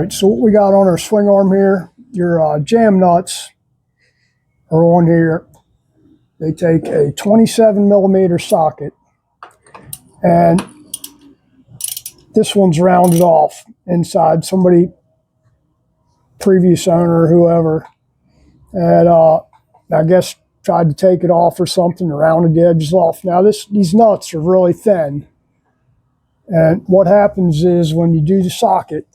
Right, so what we got on our swing arm here, your jam nuts are on here. They take a 27 millimeter socket, and this one's rounded off inside. Somebody, previous owner or whoever, had I guess tried to take it off or something, rounded the edges off. Now these nuts are really thin, and what happens is when you do the socket,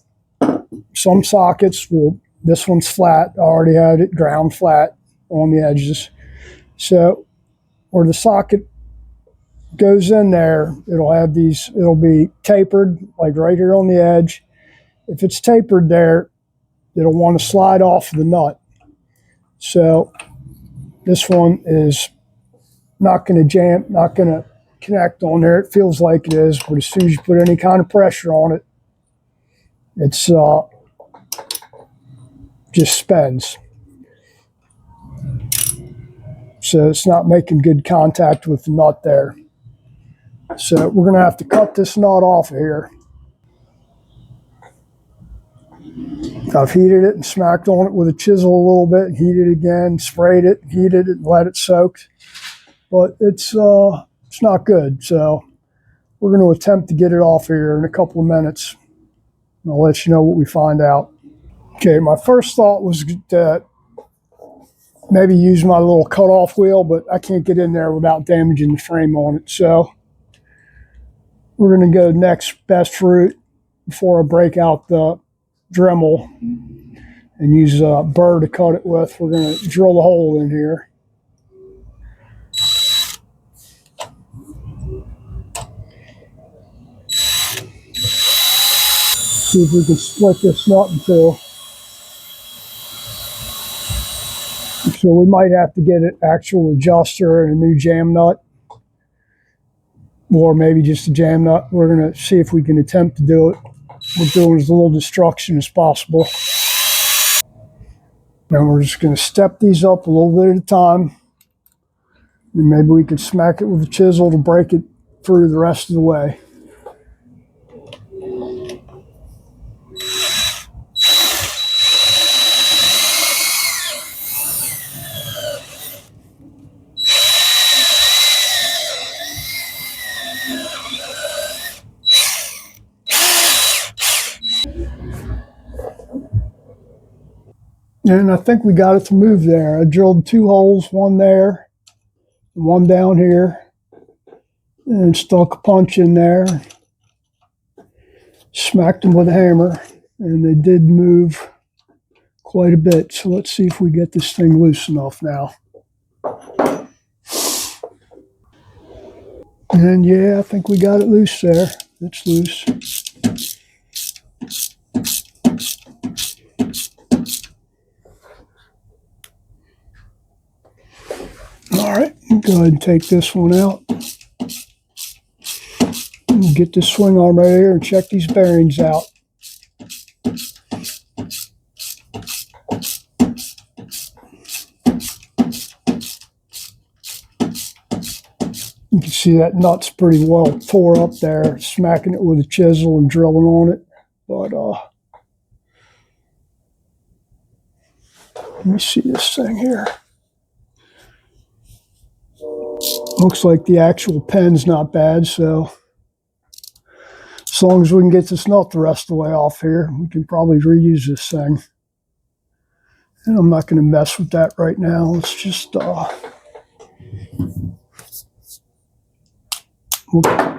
some sockets will, this one's flat, I already had it ground flat on the edges. So where the socket goes in there, it'll have these, it'll be tapered like right here on the edge. If it's tapered there, it'll want to slide off the nut. So this one is not going to jam, not going to connect on there. It feels like it is, but as soon as you put any kind of pressure on it, it's just spins. So it's not making good contact with the nut there. So we're going to have to cut this nut off of here. I've heated it and smacked on it with a chisel a little bit, and heated it again, sprayed it, heated it, and let it soak. But it's not good. So we're going to attempt to get it off here in a couple of minutes. And I'll let you know what we find out. Okay, my first thought was that maybe use my little cutoff wheel, but I can't get in there without damaging the frame on it. So we're going to go next best route before I break out the Dremel and use a burr to cut it with. We're going to drill the hole in here. See if we can split this nut in two. So we might have to get an actual adjuster and a new jam nut, or maybe just a jam nut. We're going to see if we can attempt to do it. We're doing as little destruction as possible. And we're just going to step these up a little bit at a time. And maybe we could smack it with a chisel to break it through the rest of the way. And I think we got it to move there. I drilled two holes, one there, one down here, and stuck a punch in there. Smacked them with a hammer, and they did move quite a bit. So let's see if we get this thing loose enough now. And yeah, I think we got it loose there. It's loose. All right, go ahead and take this one out. And get this swing arm right here and check these bearings out. You can see that nut's pretty well tore up there, smacking it with a chisel and drilling on it. But let me see this thing here. Looks like the actual pen's not bad, so as long as we can get this nut the rest of the way off here, we can probably reuse this thing. And I'm not going to mess with that right now. Let's just we'll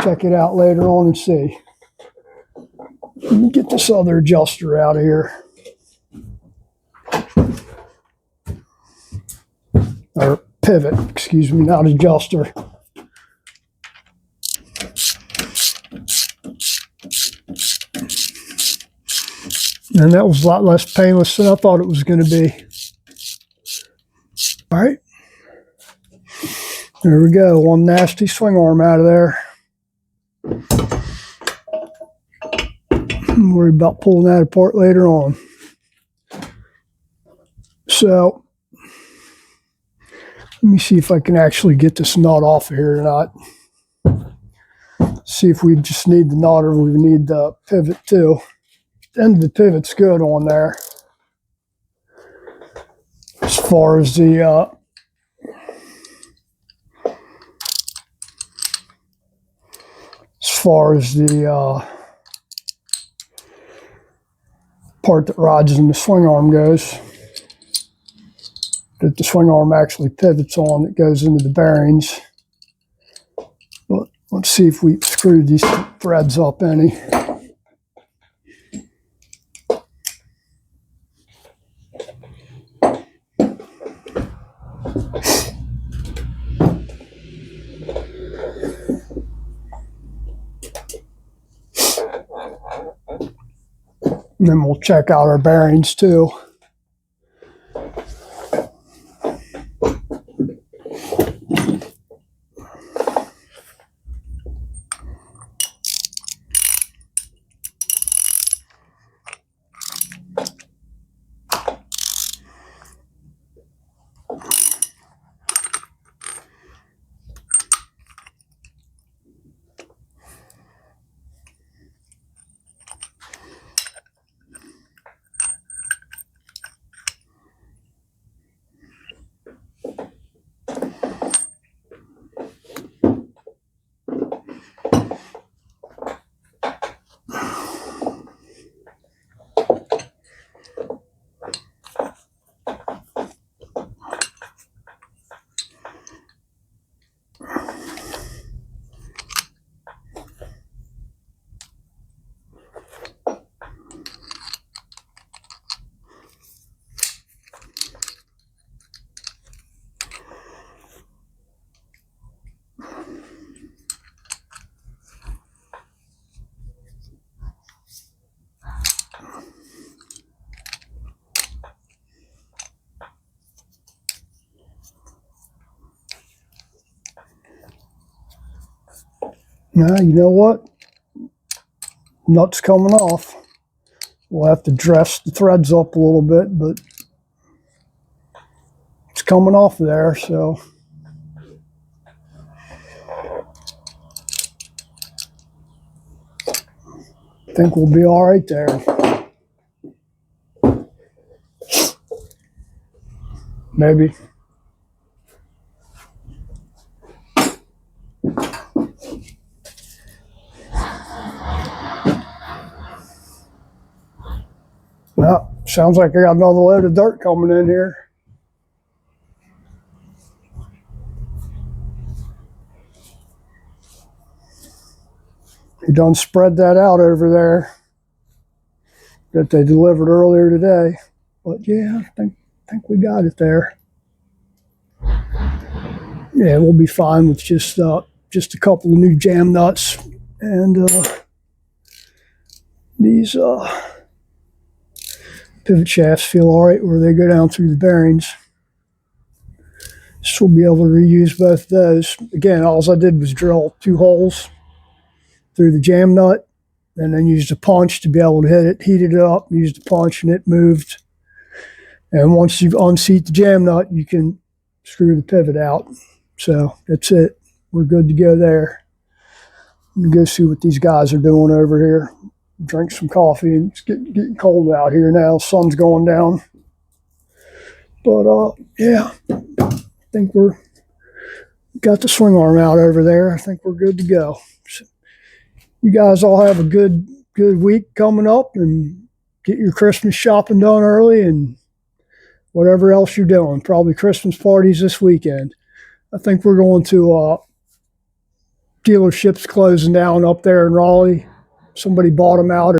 check it out later on and see. Let me get this other adjuster out of here. Or pivot, excuse me, not adjuster. And that was a lot less painless than I thought it was going to be. All right. There we go. One nasty swing arm out of there. Don't worry about pulling that apart later on. So let me see if I can actually get this nut off of here or not. See if we just need the nut or we need the pivot too. end of the pivot's good on there. As far as the part that rides in the swing arm goes, that the swing arm actually pivots on, that goes into the bearings. But let's see if we screwed these threads up any. And then we'll check out our bearings too. Now, you know what? Nut's coming off. We'll have to dress the threads up a little bit, but it's coming off there, so. I think we'll be all right there. Maybe. Well, sounds like I got another load of dirt coming in here. He done spread that out over there that they delivered earlier today. But yeah, I think we got it there. Yeah, we'll be fine with just a couple of new jam nuts, and these pivot shafts feel all right where they go down through the bearings. So we'll be able to reuse both of those. Again, all I did was drill 2 holes through the jam nut, and then used a punch to be able to hit it, heated it up, used a punch, and it moved. And once you unseat the jam nut, you can screw the pivot out. So that's it. We're good to go there. I'm gonna go see what these guys are doing over here. Drink some coffee, and it's getting cold out here now. Sun's going down. But yeah, I think we're got the swing arm out over there. I think we're good to go. So you guys all have a good week coming up, and get your Christmas shopping done early, and whatever else you're doing. Probably Christmas parties this weekend. I think we're going to dealerships closing down up there in Raleigh. Somebody bought them out.